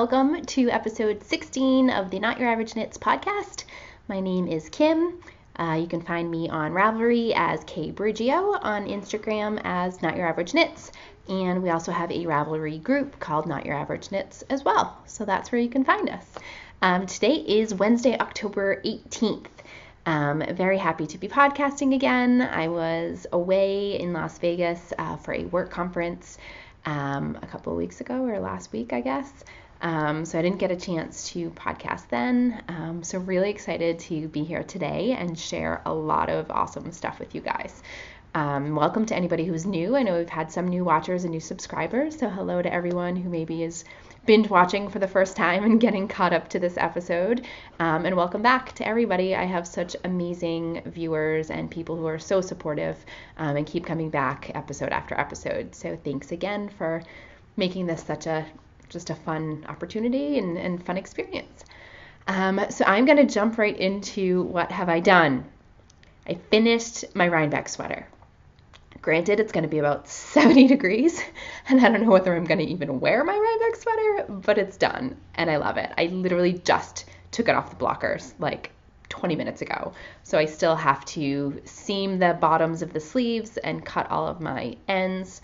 welcome to episode 16 of the Not Your Average Knits podcast. My name is Kim. You can find me on Ravelry as kbridgeo, on Instagram as Not Your Average Knits, and we also have a Ravelry group called Not Your Average Knits as well, so that's where you can find us. Today is Wednesday, October 18th. Very happy to be podcasting again. I was away in Las Vegas for a work conference a couple of weeks ago, or last week, I guess. So I didn't get a chance to podcast then. So really excited to be here today and share a lot of awesome stuff with you guys. Welcome to anybody who's new. I know we've had some new watchers and new subscribers. So hello to everyone who maybe is binge watching for the first time and getting caught up to this episode. And welcome back to everybody. I have such amazing viewers and people who are so supportive and keep coming back episode after episode. So thanks again for making this such just a fun opportunity and fun experience. So I'm going to jump right into what have I done. I finished my Rhinebeck sweater. Granted, it's going to be about 70 degrees, and I don't know whether I'm going to even wear my Rhinebeck sweater, but it's done, and I love it. I literally just took it off the blockers like 20 minutes ago, so I still have to seam the bottoms of the sleeves and cut all of my ends,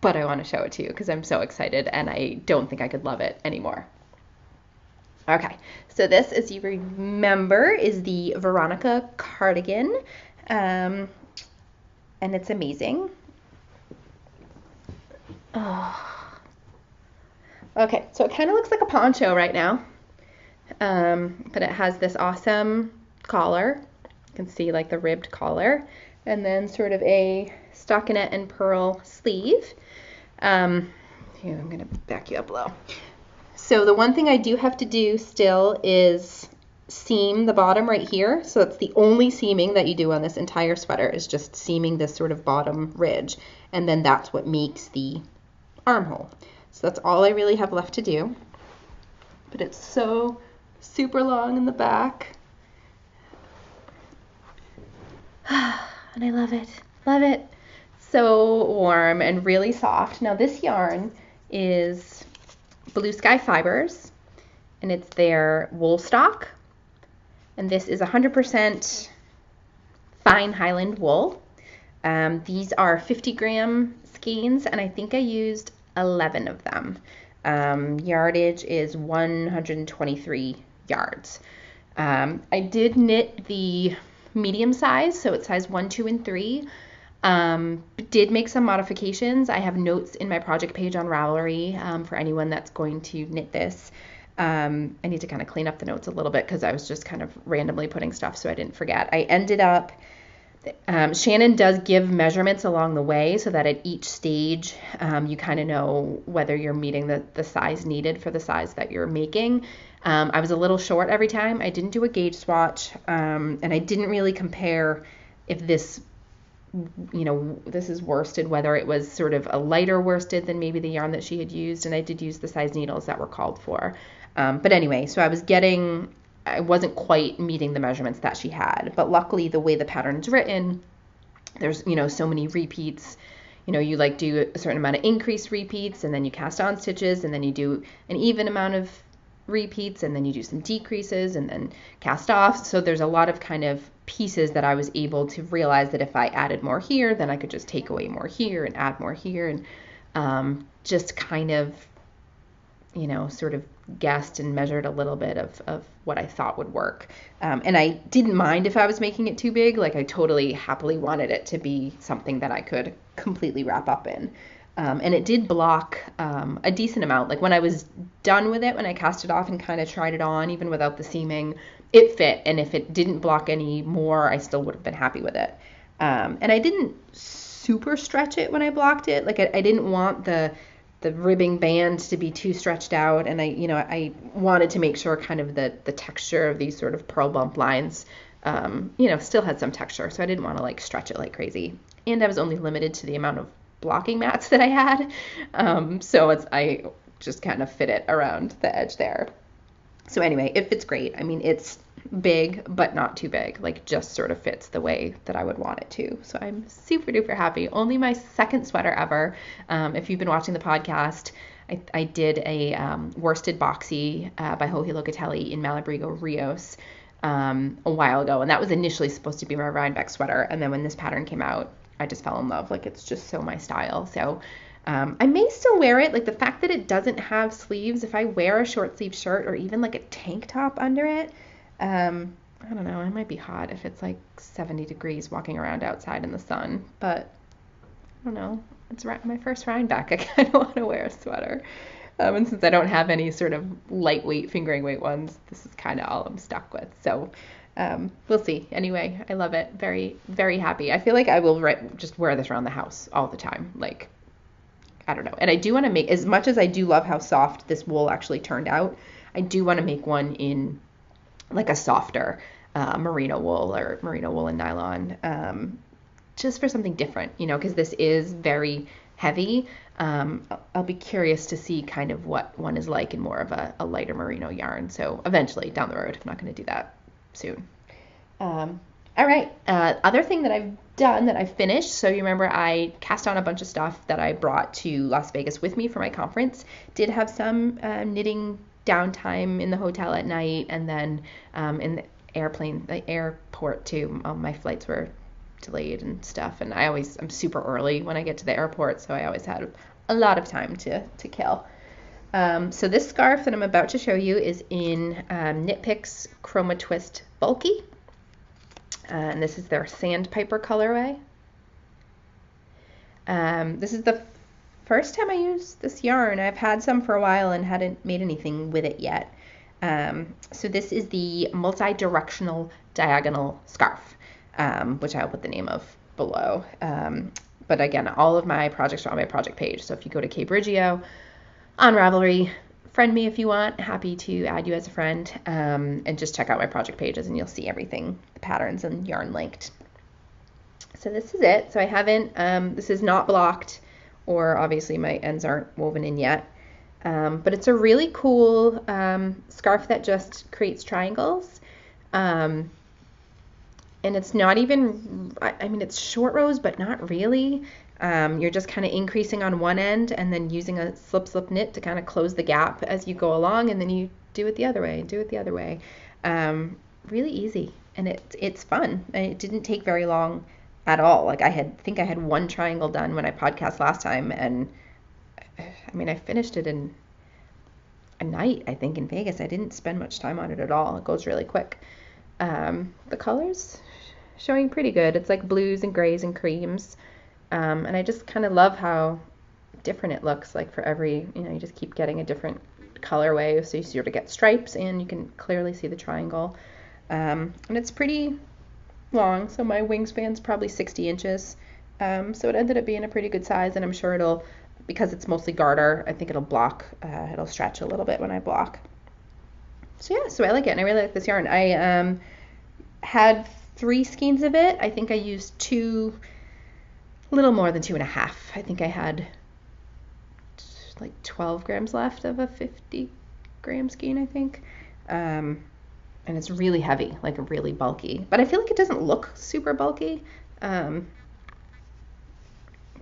but I want to show it to you because I'm so excited, and I don't think I could love it anymore. Okay, so this, as you remember, is the Veronika cardigan. And it's amazing. Oh. Okay, so it kind of looks like a poncho right now, but it has this awesome collar. You can see like the ribbed collar, and then sort of a stockinette and pearl sleeve. Here, I'm going to back you up low. So the one thing I do have to do still is seam the bottom right here. So it's the only seaming that you do on this entire sweater, is just seaming this sort of bottom ridge, and then that's what makes the armhole. So that's all I really have left to do, but it's so super long in the back. And I love it. So warm and really soft. Now this yarn is Blue Sky Fibers, and it's their wool stock. And this is 100% fine Highland wool. These are 50-gram skeins, and I think I used 11 of them. Yardage is 123 yards. I did knit the medium size, so it's size 1, 2, and 3. Did make some modifications. I have notes in my project page on Ravelry for anyone that's going to knit this. I need to kind of clean up the notes a little bit because I was just kind of randomly putting stuff so I didn't forget. I ended up, Shannon does give measurements along the way so that at each stage you kind of know whether you're meeting the size needed for the size that you're making. I was a little short every time. I didn't do a gauge swatch, and I didn't really compare if this is worsted, whether it was sort of a lighter worsted than maybe the yarn that she had used, and I did use the size needles that were called for. But anyway, so I wasn't quite meeting the measurements that she had, but luckily the way the pattern's written, there's, so many repeats, you like do a certain amount of increased repeats, and then you cast on stitches, and then you do an even amount of repeats, and then you do some decreases, and then cast off. So there's a lot of kind of pieces that I was able to realize that if I added more here, then I could just take away more here and add more here, and just kind of, sort of guessed and measured a little bit of what I thought would work. And I didn't mind if I was making it too big. Like I totally happily wanted it to be something that I could completely wrap up in. And it did block a decent amount. Like when I was done with it, when I cast it off and kind of tried it on, even without the seaming, it fit. And if it didn't block any more, I still would have been happy with it. And I didn't super stretch it when I blocked it. Like I didn't want the ribbing band to be too stretched out. And I wanted to make sure kind of the texture of these sort of pearl bump lines, still had some texture. So I didn't want to like stretch it like crazy. And I was only limited to the amount of blocking mats that I had. So I just kind of fit it around the edge there. So anyway, it fits great. I mean, it's big, but not too big, like just sort of fits the way that I would want it to. So I'm super duper happy. Only my second sweater ever. If you've been watching the podcast, I did a worsted boxy by Joji Locatelli in Malabrigo Rios a while ago, and that was initially supposed to be my Rhinebeck sweater, and then when this pattern came out, I just fell in love. Like, it's just so my style. So I may still wear it. Like, the fact that it doesn't have sleeves, if I wear a short sleeve shirt or even like a tank top under it, I don't know, it might be hot if it's like 70 degrees walking around outside in the sun, but I don't know. It's my first Rhinebeck. I kind of want to wear a sweater. And since I don't have any sort of lightweight fingering weight ones, this is kind of all I'm stuck with. So we'll see. Anyway, I love it. Very, very happy. I feel like I will just wear this around the house all the time. Like, I don't know. And I do want to make, as much as I do love how soft this wool actually turned out, I do want to make one in like a softer merino wool or merino wool and nylon, just for something different, you know, because this is very heavy. I'll be curious to see kind of what one is like in more of a lighter merino yarn. So eventually down the road, I'm not going to do that soon. All right. Other thing that I've done that I've finished. So you remember I cast on a bunch of stuff that I brought to Las Vegas with me for my conference. Did have some knitting downtime in the hotel at night, and then in the airport too. My flights were delayed and stuff, and I'm super early when I get to the airport, so I always had a lot of time to kill. So this scarf that I'm about to show you is in Knit Picks Chroma Twist Bulky, and this is their Sandpiper colorway. This is the first time I used this yarn. I've had some for a while and hadn't made anything with it yet. So this is the Multidirectional Diagonal Scarf, which I'll put the name of below. But again, all of my projects are on my project page. So if you go to kbridgeo on Ravelry, friend me if you want. Happy to add you as a friend. And just check out my project pages and you'll see everything, the patterns and yarn linked. So this is it. So I haven't, this is not blocked, or obviously my ends aren't woven in yet. But it's a really cool scarf that just creates triangles. And it's not even, I mean, it's short rows, but not really. You're just kind of increasing on one end and then using a slip knit to kind of close the gap as you go along, and then you do it the other way, really easy, and it's fun. And it didn't take very long at all. Like I think I had one triangle done when I podcast last time, and I mean, I finished it in a night, I think, in Vegas. I didn't spend much time on it at all. It goes really quick. The colors showing pretty good. It's like blues and grays and creams. And I just kind of love how different it looks. Like for every, you just keep getting a different colorway. So you sort of get stripes and you can clearly see the triangle. And it's pretty long. So my wingspan's probably 60 inches. So it ended up being a pretty good size, and I'm sure it'll, because it's mostly garter, I think it'll block, it'll stretch a little bit when I block. So yeah, so I like it, and I really like this yarn. I had 3 skeins of it. I think I used a little more than 2.5. I think I had like 12 grams left of a 50 gram skein, I think. And it's really heavy, like really bulky. But I feel like it doesn't look super bulky. But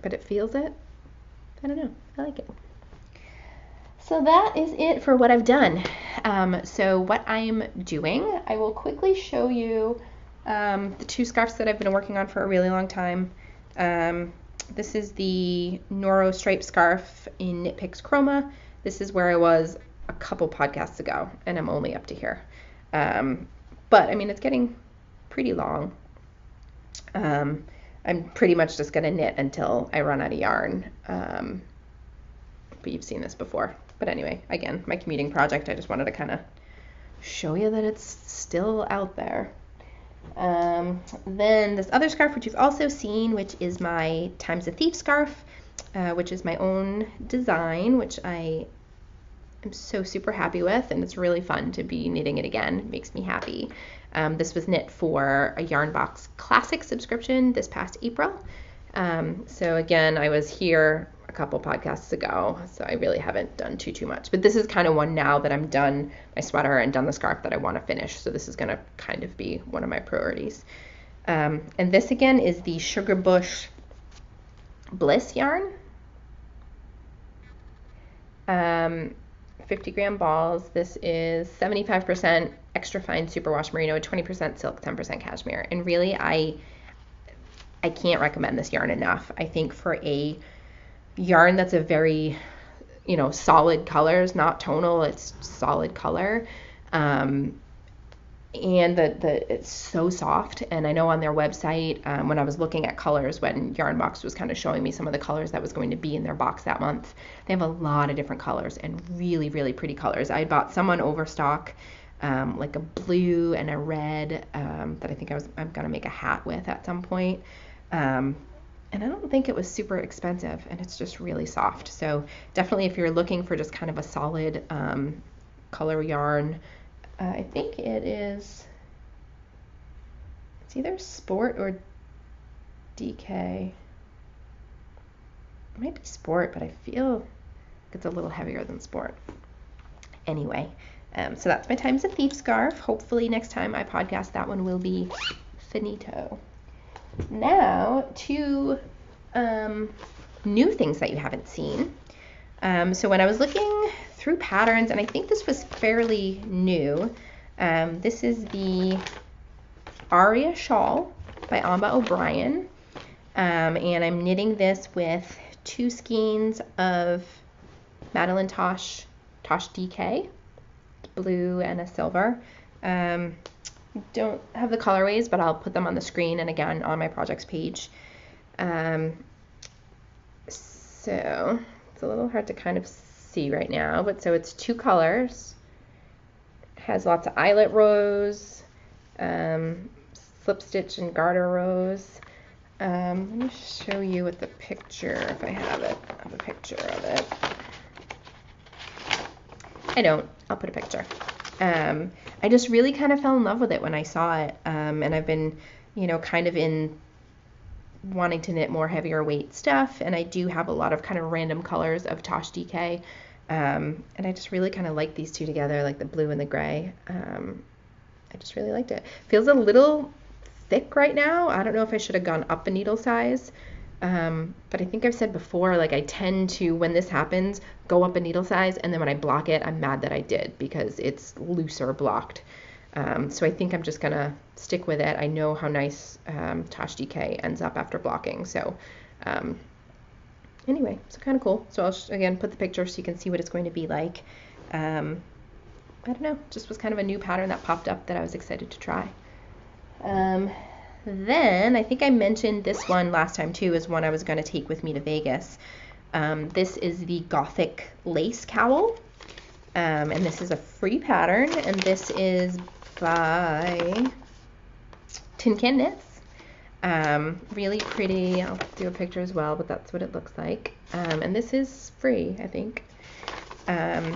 it feels it. I don't know. I like it. So that is it for what I've done. So what I'm doing, I will quickly show you the 2 scarves that I've been working on for a really long time. This is the Noro striped scarf in Knit Picks Chroma. This is where I was a couple podcasts ago, and I'm only up to here. But I mean, it's getting pretty long. I'm pretty much just going to knit until I run out of yarn. But you've seen this before. But anyway, again, my commuting project, I just wanted to kind of show you that it's still out there. Then this other scarf, which you've also seen, which is my Times a Thief scarf, which is my own design, which I am so super happy with, and it's really fun to be knitting it again. It makes me happy. This was knit for a Yarn Box Classic subscription this past April. So again, I was here a couple podcasts ago, so I really haven't done too much. But this is kind of one now that I'm done my sweater and done the scarf that I want to finish. So this is going to kind of be one of my priorities. And this again is the Sugar Bush Bliss yarn. 50-gram balls. This is 75% extra fine superwash merino, 20% silk, 10% cashmere. And really, I can't recommend this yarn enough. I think for a yarn that's a very, solid colors, not tonal, it's solid color. And it's so soft. And I know on their website, when I was looking at colors, when Yarnbox was kind of showing me some of the colors that was going to be in their box that month, they have a lot of different colors and really, really pretty colors. I bought some on overstock, like a blue and a red, that I think I'm gonna make a hat with at some point. And I don't think it was super expensive, and it's just really soft. So definitely, if you're looking for just kind of a solid color yarn, I think it's either Sport or DK. It might be Sport, but I feel it's a little heavier than Sport. Anyway, so that's my Times a Thief scarf. Hopefully next time I podcast, that one will be finito. Now to new things that you haven't seen. So when I was looking through patterns, and I think this was fairly new, this is the Arya Shawl by Ambah O'Brien, and I'm knitting this with 2 skeins of Madelinetosh Tosh DK, blue and a silver. Don't have the colorways, but I'll put them on the screen and again on my projects page. So it's a little hard to kind of see right now, but so it's 2 colors. It has lots of eyelet rows, slip stitch and garter rows. Let me show you with the picture if I have it. I have a picture of it. I don't. I'll put a picture. I just really kind of fell in love with it when I saw it, and I've been, kind of in wanting to knit more heavier weight stuff, and I do have a lot of kind of random colors of Tosh DK, and I just really kind of like these two together, like the blue and the gray. I just really liked it. Feels a little thick right now. I don't know if I should have gone up a needle size, but I think I've said before, like I tend to, when this happens, go up a needle size, and then when I block it, I'm mad that I did because it's looser blocked. So I think I'm just gonna stick with it. I know how nice Tosh DK ends up after blocking. So anyway, so kind of cool. So I'll again put the picture so you can see what it's going to be like. I don't know, just was kind of a new pattern that popped up that I was excited to try. Then I think I mentioned this one last time too, is one I was going to take with me to Vegas. This is the Gothic Lace Cowl, and this is a free pattern, and this is by tincanknits. Really pretty. I'll do a picture as well, but that's what it looks like. And this is free, I think. I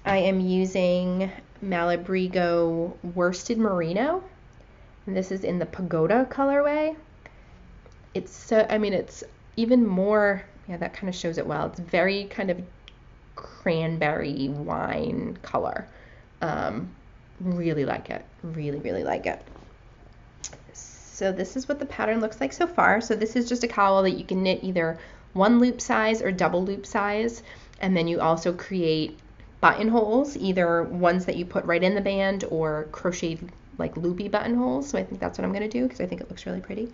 am using Malabrigo worsted merino, and this is in the Pagoda colorway. It's so, it's even more, yeah, that kind of shows it well. It's very kind of cranberry wine color. Really like it. Really, really like it. So this is what the pattern looks like so far. So this is just a cowl that you can knit either 1 loop size or double loop size. And then you also create buttonholes, either ones that you put right in the band or crocheted like loopy buttonholes. So I think that's what I'm going to do because I think it looks really pretty.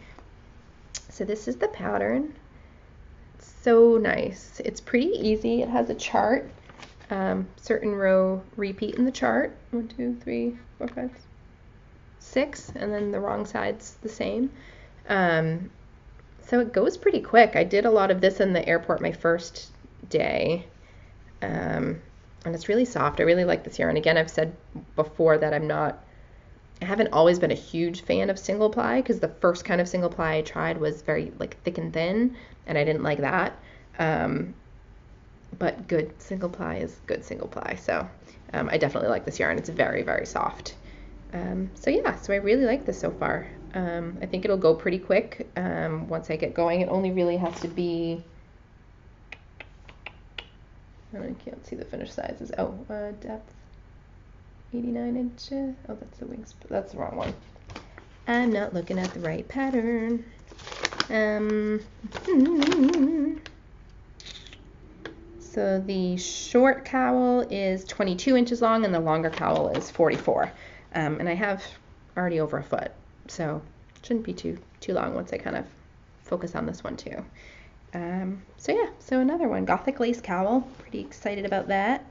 So this is the pattern. It's so nice. It's pretty easy. It has a chart. Certain row repeat in the chart. 1, 2, 3, 4, 5, 6, and then the wrong side's the same. So it goes pretty quick. I did a lot of this in the airport my first day, and it's really soft. I really like this yarn. Again, I've said before that I haven't always been a huge fan of single ply because the first kind of single ply I tried was very like thick and thin, and I didn't like that. But good single ply is good single ply. So I definitely like this yarn. It's very, very soft. So yeah, so I really like this so far. I think it'll go pretty quick once I get going. It only really has to be, I can't see the finished sizes. Depth 89 inches. Oh, that's the wings. That's the wrong one. I'm not looking at the right pattern. So the short cowl is 22 inches long and the longer cowl is 44. And I have already over a foot, so it shouldn't be too long once I kind of focus on this one too. So yeah, so another one, Gothic Lace Cowl. Pretty excited about that.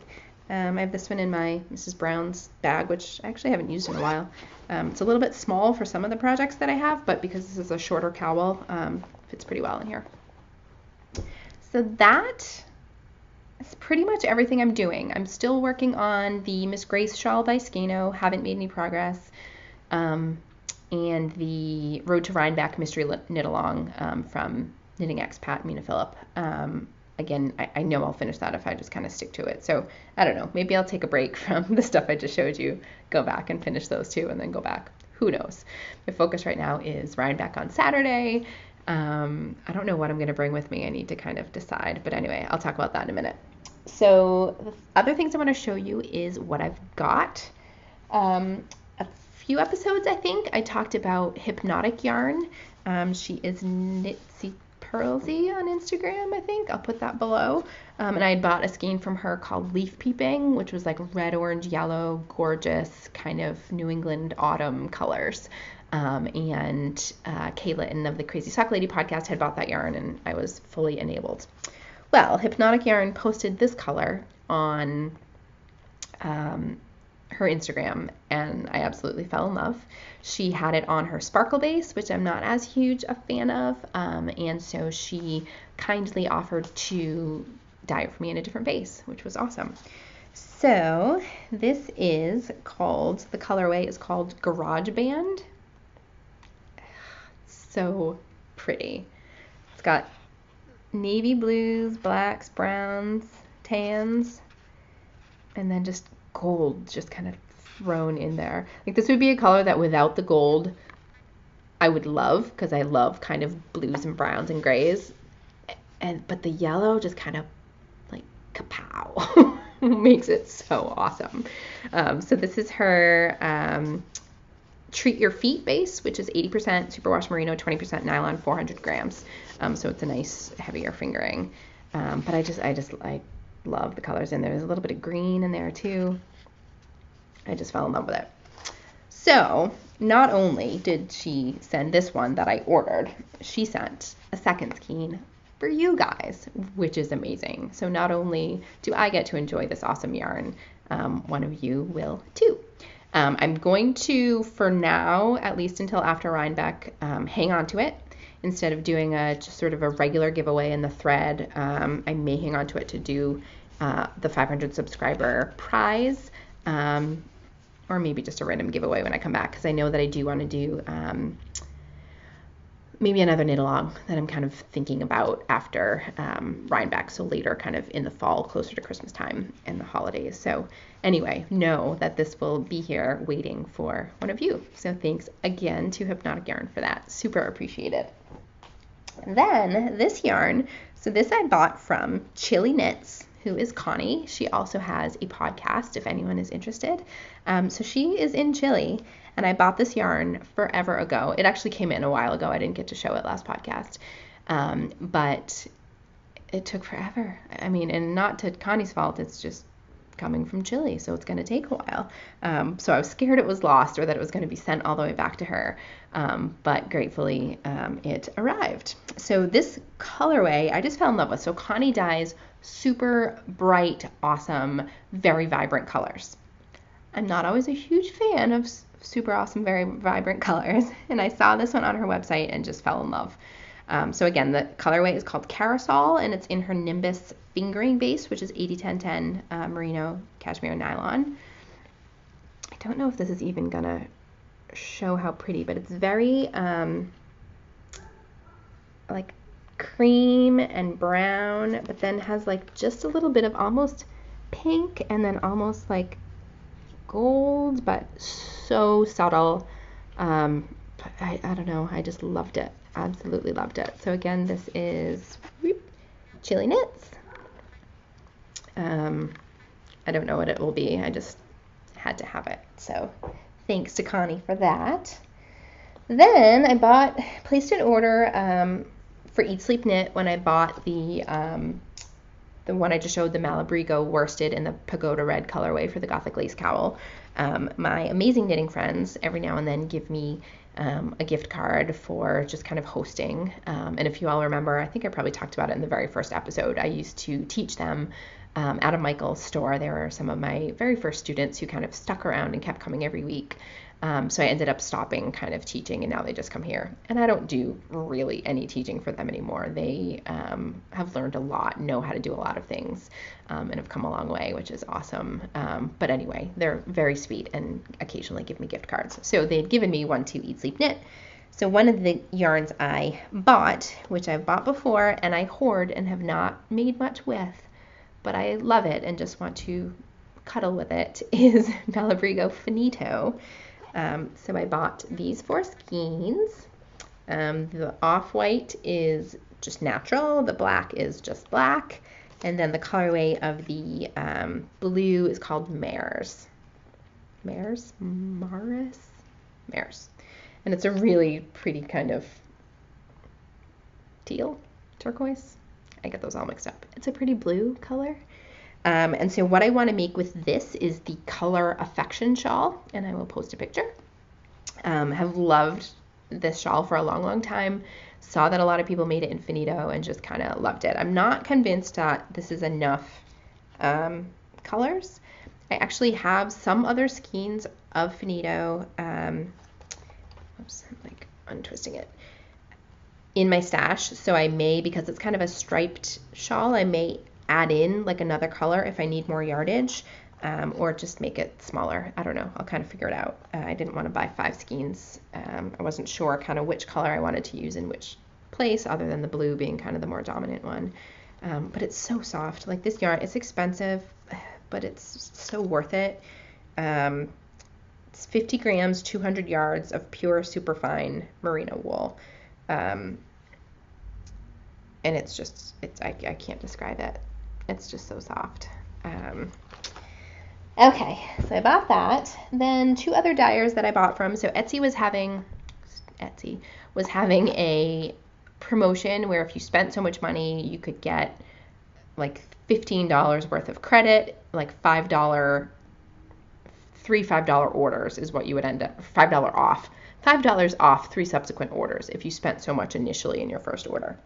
I have this one in my Mrs. Brown's bag, which I actually haven't used in a while. It's a little bit small for some of the projects that I have, but because this is a shorter cowl, fits pretty well in here. So that is pretty much everything I'm doing. I'm still working on the Miss Grace Shawl by Scano, haven't made any progress, and the Road to Rhinebeck Mystery Knit Along from Knitting Expat, Mina Phillip. Again, I know I'll finish that if I just kind of stick to it. So I don't know, maybe I'll take a break from the stuff I just showed you, go back and finish those two, and then go back. Who knows? My focus right now is Rhinebeck on Saturday. I don't know what I'm going to bring with me. I need to kind of decide. But anyway, I'll talk about that in a minute. So the other things I want to show you is what I've got. A few episodes, I think, I talked about Hypnotic yarn. She is Knitsy Pearlsy on Instagram, I think. I'll put that below. And I had bought a skein from her called Leaf Peeping, which was like red, orange, yellow, gorgeous kind of New England autumn colors. And Caitlin of the Crazy Sock Lady podcast had bought that yarn, and I was fully enabled. Well, Hypnotic Yarn posted this color on her Instagram, and I absolutely fell in love. She had it on her sparkle base, which I'm not as huge a fan of, and so she kindly offered to dye it for me in a different base, which was awesome. So this is called, the colorway is called Garage Band. So pretty. It's got navy blues, blacks, browns, tans, and then just gold just kind of thrown in there. Like this would be a color that without the gold I would love, because I love kind of blues and browns and grays, but the yellow just kind of like kapow makes it so awesome. So this is her Treat Your Feet base, which is 80% superwash merino, 20% nylon, 400 grams. So it's a nice heavier fingering. But I just like love the colors in there. There's a little bit of green in there too. I just fell in love with it. So not only did she send this one that I ordered, she sent a second skein for you guys, which is amazing. So not only do I get to enjoy this awesome yarn, one of you will too. I'm going to, for now, at least until after Rhinebeck, hang on to it. Instead of doing just sort of a regular giveaway in the thread, I may hang on to it to do the 500 subscriber prize, or maybe just a random giveaway when I come back, because I know that I do want to do maybe another knit along that I'm kind of thinking about after Rhinebeck, so later kind of in the fall, closer to Christmas time and the holidays. So anyway, know that this will be here waiting for one of you. So thanks again to Hypnotic Yarn for that. Super appreciated. Then this yarn, so this I bought from ChileKnitz, who is Connie. She also has a podcast if anyone is interested. So she is in Chile, and I bought this yarn forever ago. It actually came in a while ago. I didn't get to show it last podcast, but it took forever. I mean, and not to Connie's fault, it's just coming from Chile, so it's going to take a while. So I was scared it was lost or that it was going to be sent all the way back to her, but gratefully it arrived. So this colorway I just fell in love with. So Connie dyes super bright, awesome, very vibrant colors. I'm not always a huge fan of super awesome, very vibrant colors, and I saw this one on her website and just fell in love. So again, the colorway is called Caracol, and it's in her Nimbus fingering base, which is 80-10-10 merino, cashmere, nylon. I don't know if this is even gonna show how pretty, but it's very like cream and brown, but then has like just a little bit of almost pink and then almost like gold, but so subtle. I don't know, I just loved it. Absolutely loved it. So again, this is ChileKnitz. I don't know what it will be. I just had to have it. So thanks to Connie for that. Then I placed an order for Eat Sleep Knit when I bought the the one I just showed, the Malabrigo worsted in the Pagoda red colorway for the Gothic Lace Cowl. My amazing knitting friends every now and then give me a gift card for just kind of hosting. And if you all remember, I think I probably talked about it in the very first episode, I used to teach them out of Michael's store. They were some of my very first students who kind of stuck around and kept coming every week. So I ended up stopping kind of teaching, and now they just come here. And I don't do really any teaching for them anymore. They have learned a lot, know how to do a lot of things, and have come a long way, which is awesome. But anyway, they're very sweet and occasionally give me gift cards. So they'd given me one to Eat, Sleep, Knit. So one of the yarns I bought, which I've bought before and I hoard and have not made much with, but I love it and just want to cuddle with it, is Malabrigo Finito. So I bought these 4 skeins. The off-white is just natural, the black is just black, and then the colorway of the blue is called Mares. And it's a really pretty kind of teal, turquoise. I get those all mixed up. It's a pretty blue color. And so what I want to make with this is the Color Affection shawl, and I will post a picture. Have loved this shawl for a long, long time. Saw that a lot of people made it in Finito and just kind of loved it. I'm not convinced that this is enough colors. I actually have some other skeins of Finito. Oops, I'm like untwisting it. In my stash, so I may, because it's kind of a striped shawl, I may add in like another color if I need more yardage, or just make it smaller. I don't know. I'll kind of figure it out. I didn't want to buy 5 skeins. I wasn't sure kind of which color I wanted to use in which place, other than the blue being kind of the more dominant one. But it's so soft. Like this yarn, it's expensive, but it's so worth it. It's 50 grams, 200 yards of pure superfine merino wool. And it's just, I can't describe it. It's just so soft. Okay, so I bought that. Then 2 other dyers that I bought from. So Etsy was having a promotion where if you spent so much money, you could get like $15 worth of credit, like $5 orders is what you would end up, $5 off 3 subsequent orders if you spent so much initially in your first order.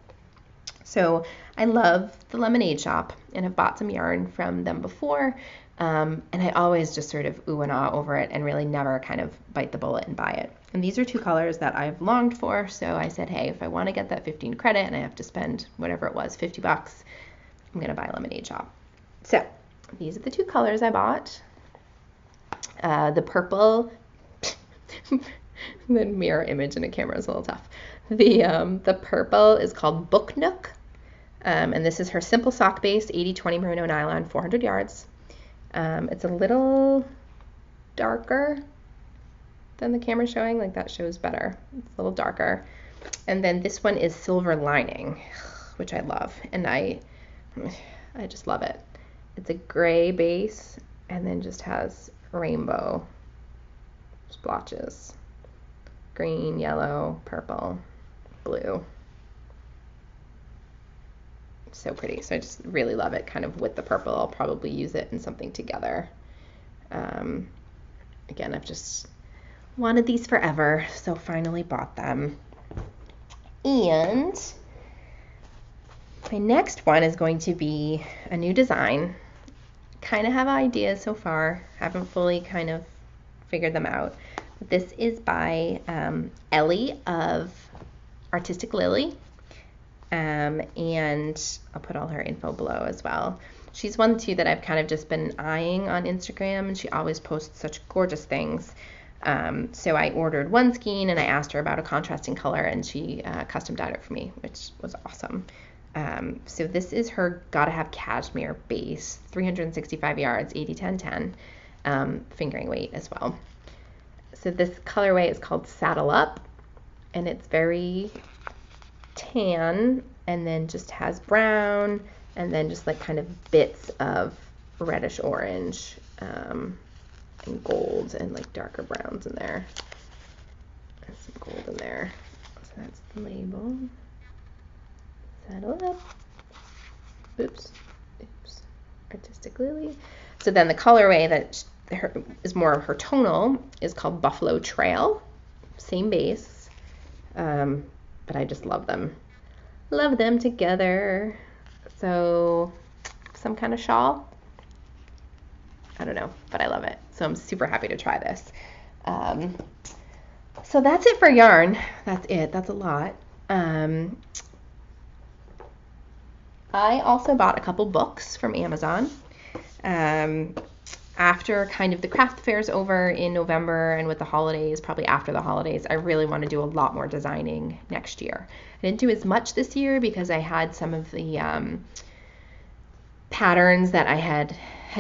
So I love the Lemonade Shop and have bought some yarn from them before, and I always just sort of ooh and ah over it and really never kind of bite the bullet and buy it. And these are 2 colors that I've longed for, so I said, hey, if I want to get that 15 credit and I have to spend whatever it was, $50, I'm going to buy Lemonade Shop. So these are the 2 colors I bought. The purple, the mirror image in a camera is a little tough. The purple is called Book Nook. And this is her simple sock base, 80/20 merino nylon, 400 yards. It's a little darker than the camera showing, like that shows better. It's a little darker. And then this one is Silver Lining, which I love, and I just love it. It's a gray base and then just has rainbow splotches. Green, yellow, purple, blue. So pretty. So I just really love it kind of with the purple. I'll probably use it in something together. Again, I've just wanted these forever, so finally bought them. And my next one is going to be a new design. Kind of have ideas so far. Haven't fully kind of figured them out. But this is by Ellie of Artistic Lilly. And I'll put all her info below as well. She's one too that I've kind of just been eyeing on Instagram, and she always posts such gorgeous things. So I ordered one skein and I asked her about a contrasting color, and she custom dyed it for me, which was awesome. So this is her Gotta Have Cashmere base, 365 yards, 80/10/10, fingering weight as well. So this colorway is called Saddle Up, and it's very tan, and then just has brown, and then just like kind of bits of reddish orange, and gold, and like darker browns in there. There's some gold in there. So that's the label. Saddle Up. Oops. Artistic Lilly. So then the colorway that is more of her tonal is called Buffalo Trail. Same base. But I just love them. Love them together. So some kind of shawl. I don't know, but I love it. So I'm super happy to try this. So that's it for yarn. That's it. That's a lot. I also bought a couple books from Amazon. After kind of the craft fair's over in November and with the holidays, probably after the holidays, I really want to do a lot more designing next year. I didn't do as much this year because I had some of the patterns that I had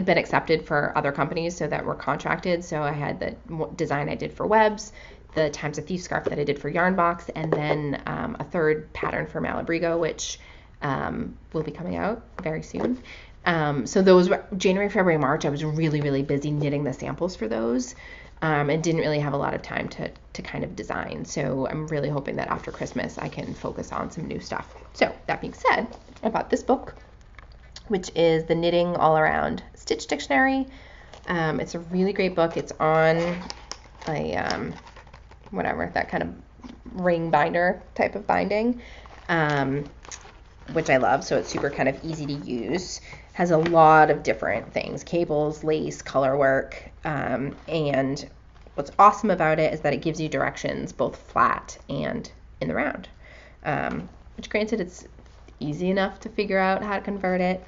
been accepted for other companies, so that were contracted. So I had the design I did for Webs, the Times of Thief scarf that I did for Yarnbox, and then a third pattern for Malabrigo, which will be coming out very soon. So those were January, February, March. I was really, really busy knitting the samples for those, and didn't really have a lot of time to kind of design. So I'm really hoping that after Christmas I can focus on some new stuff. So that being said, I bought this book, which is the Knitting All Around Stitch Dictionary. It's a really great book. It's on a whatever, that kind of ring binder type of binding, which I love. So it's super kind of easy to use. Has a lot of different things, cables, lace, color work, and what's awesome about it is that it gives you directions both flat and in the round, which granted it's easy enough to figure out how to convert it,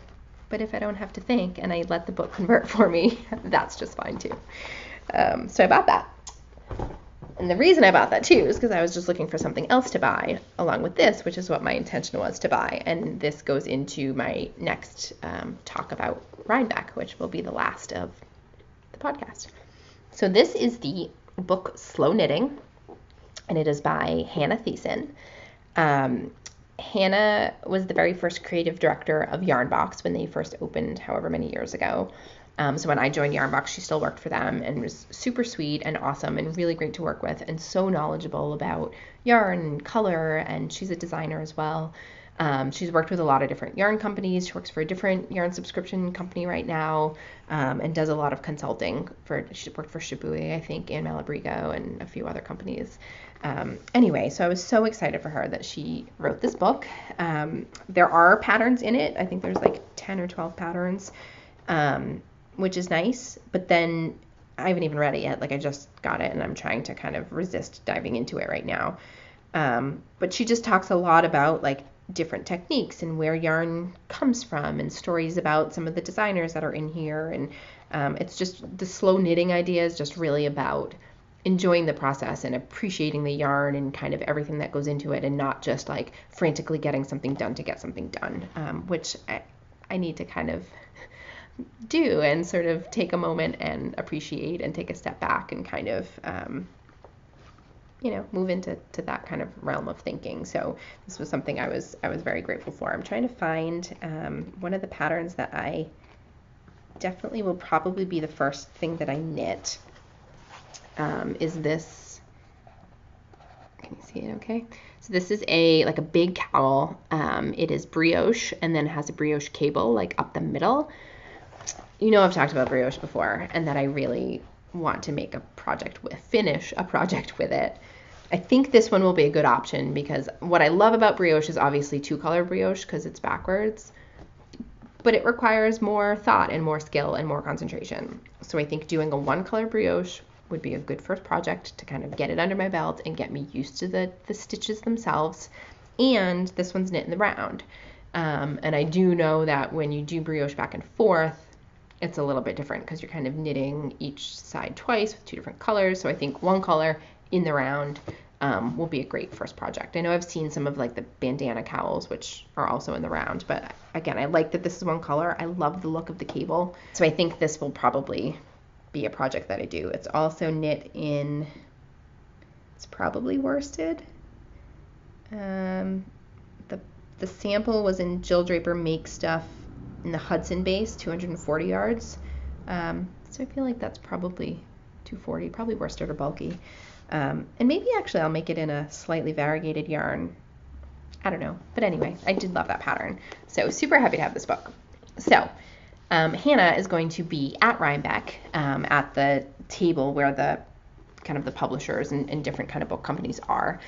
but if I don't have to think and I let the book convert for me, that's just fine too. So I bought that. And the reason I bought that too is because I was just looking for something else to buy along with this, which is what my intention was to buy. And this goes into my next talk about Rhinebeck, which will be the last of the podcast. So this is the book Slow Knitting, and it is by Hannah Thiessen. Hannah was the very first creative director of Yarnbox when they first opened however many years ago. So when I joined Yarnbox, she still worked for them and was super sweet and awesome and really great to work with and so knowledgeable about yarn and color, and she's a designer as well. She's worked with a lot of different yarn companies. She works for a different yarn subscription company right now, and does a lot of consulting. She worked for Shibui, I think, and Malabrigo and a few other companies. Anyway, so I was so excited for her that she wrote this book. There are patterns in it. I think there's like 10 or 12 patterns. Which is nice, but then I haven't even read it yet. Like I just got it and I'm trying to kind of resist diving into it right now. But she just talks a lot about like different techniques and where yarn comes from and stories about some of the designers that are in here. And it's just the slow knitting idea is just really about enjoying the process and appreciating the yarn and kind of everything that goes into it, and not just like frantically getting something done to get something done, which I need to kind of do and sort of take a moment and appreciate and take a step back and kind of move into that kind of realm of thinking. So this was something I was very grateful for. I'm trying to find one of the patterns that I definitely will probably be the first thing that I knit, is this. Can you see it okay? So this is a big cowl. It is brioche and then has a brioche cable like up the middle. I've talked about brioche before and that I really want to finish a project with it. I think this one will be a good option because what I love about brioche is obviously 2-color brioche because it's backwards, but it requires more thought and more skill and more concentration. So I think doing a 1-color brioche would be a good first project to kind of get it under my belt and get me used to the stitches themselves. And this one's knit in the round. And I do know that when you do brioche back and forth, it's a little bit different because you're kind of knitting each side twice with 2 different colors. So I think 1 color in the round will be a great first project. I know I've seen some of like the bandana cowls, which are also in the round, but again, I like that this is 1 color. I love the look of the cable. So I think this will probably be a project that I do. It's also knit in, it's probably worsted. The sample was in Jill Draper Make Stuff in the Hudson base, 240 yards. So I feel like that's probably 240, probably worsted or bulky. And maybe actually I'll make it in a slightly variegated yarn. I don't know. But anyway, I did love that pattern. So super happy to have this book. So Hannah is going to be at Rhinebeck at the table where the kind of the publishers and different kind of book companies are.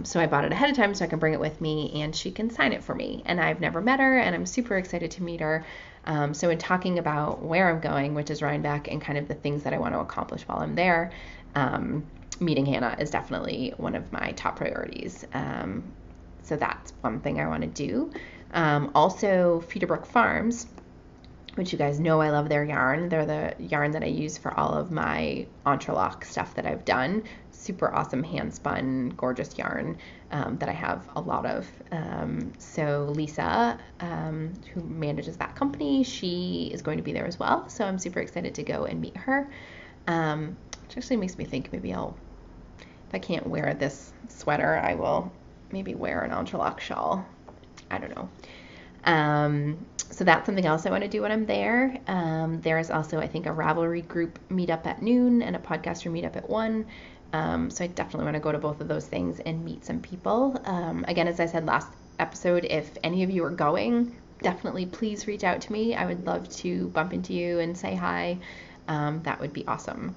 So I bought it ahead of time so I can bring it with me and she can sign it for me. And I've never met her and I'm super excited to meet her. So in talking about where I'm going, which is Rhinebeck, and kind of the things that I want to accomplish while I'm there, meeting Hannah is definitely one of my top priorities. So that's one thing I want to do. Also, Feederbrook Farms, which you guys know I love their yarn. They're the yarn that I use for all of my entrelac stuff that I've done. Super awesome hand-spun, gorgeous yarn that I have a lot of. So Lisa, who manages that company, she is going to be there as well. So I'm super excited to go and meet her. Which actually makes me think maybe if I can't wear this sweater, I will maybe wear an entrelac shawl. I don't know. So that's something else I want to do when I'm there. There is also, I think, a Ravelry group meetup at noon and a podcaster meetup at 1. So I definitely want to go to both of those things and meet some people. Again, as I said last episode, if any of you are going, definitely please reach out to me. I would love to bump into you and say hi. That would be awesome.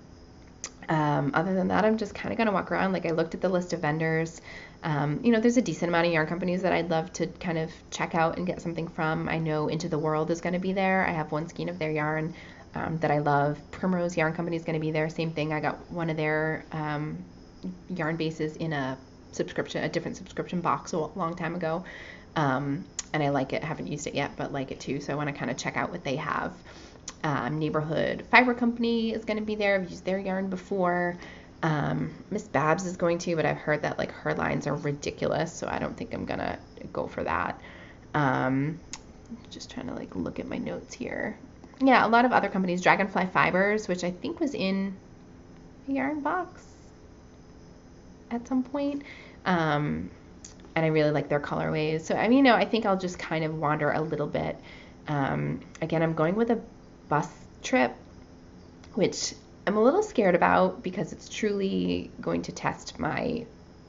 Other than that, I'm just kind of going to walk around. Like, I looked at the list of vendors. There's a decent amount of yarn companies that I'd love to kind of check out and get something from. I know Into the World is going to be there. I have one skein of their yarn that I love. Primrose Yarn Company is going to be there. Same thing. I got one of their yarn bases in a different subscription box a long time ago. And I like it. Haven't used it yet, but like it too. So I want to kind of check out what they have. Neighborhood Fiber Company is going to be there. I've used their yarn before. Miss Babs is going to, but I've heard that like her lines are ridiculous, so I don't think I'm gonna go for that. Just trying to like look at my notes here. Yeah, a lot of other companies. Dragonfly Fibers, which I think was in a yarn box at some point. And I really like their colorways. So I think I'll just kind of wander a little bit. Again, I'm going with a bus trip, which I'm a little scared about because it's truly going to test my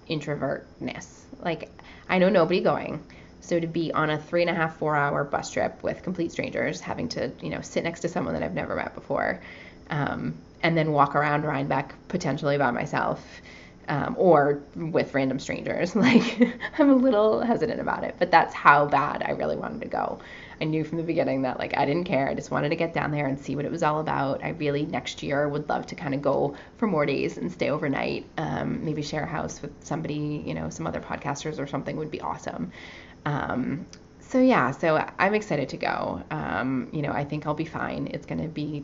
introvertness. Like, I know nobody going. So to be on a 3.5, 4-hour bus trip with complete strangers, having to, sit next to someone that I've never met before, and then walk around Rhinebeck potentially by myself, or with random strangers, like, I'm a little hesitant about it, but that's how bad I really wanted to go. I knew from the beginning that I didn't care. I just wanted to get down there and see what it was all about. I really next year would love to kind of go for more days and stay overnight. Maybe share a house with somebody, some other podcasters or something would be awesome. So I'm excited to go. I think I'll be fine. It's going to be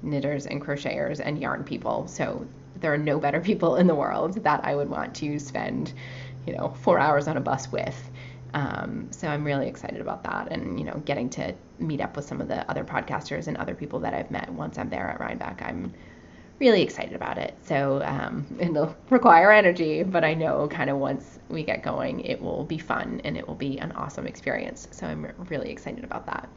knitters and crocheters and yarn people. So there are no better people in the world that I would want to spend, 4 hours on a bus with. So I'm really excited about that and, getting to meet up with some of the other podcasters and other people that I've met once I'm there at Rhinebeck. I'm really excited about it. So it'll require energy, but I know kind of once we get going, it will be fun and it will be an awesome experience. So I'm really excited about that.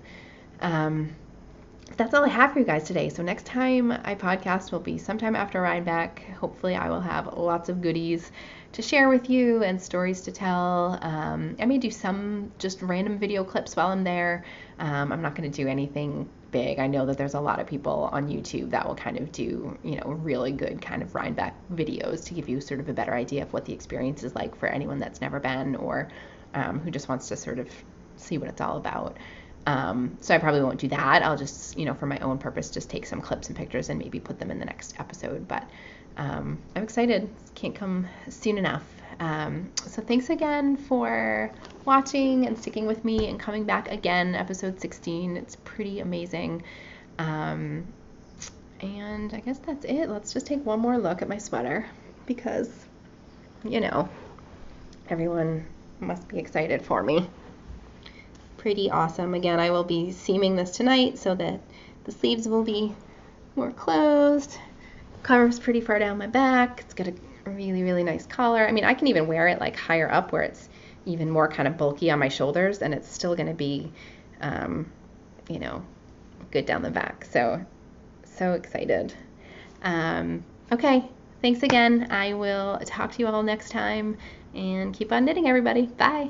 That's all I have for you guys today. So next time I podcast will be sometime after Rhinebeck. Hopefully I will have lots of goodies to share with you and stories to tell. I may do some just random video clips while I'm there. I'm not going to do anything big. I know that there's a lot of people on YouTube that will kind of do, really good kind of Rhinebeck videos to give you sort of a better idea of what the experience is like for anyone that's never been or who just wants to sort of see what it's all about. So I probably won't do that. I'll just, for my own purpose, just take some clips and pictures and maybe put them in the next episode. But I'm excited. Can't come soon enough. So thanks again for watching and sticking with me and coming back again, episode 16. It's pretty amazing. And I guess that's it. Let's just take one more look at my sweater because, everyone must be excited for me. Pretty awesome. Again, I will be seaming this tonight so that the sleeves will be more closed. Cover's pretty far down my back. It's got a really, really nice collar. I can even wear it higher up where it's even more kind of bulky on my shoulders and it's still going to be, good down the back. So excited. Okay. Thanks again. I will talk to you all next time and keep on knitting, everybody. Bye.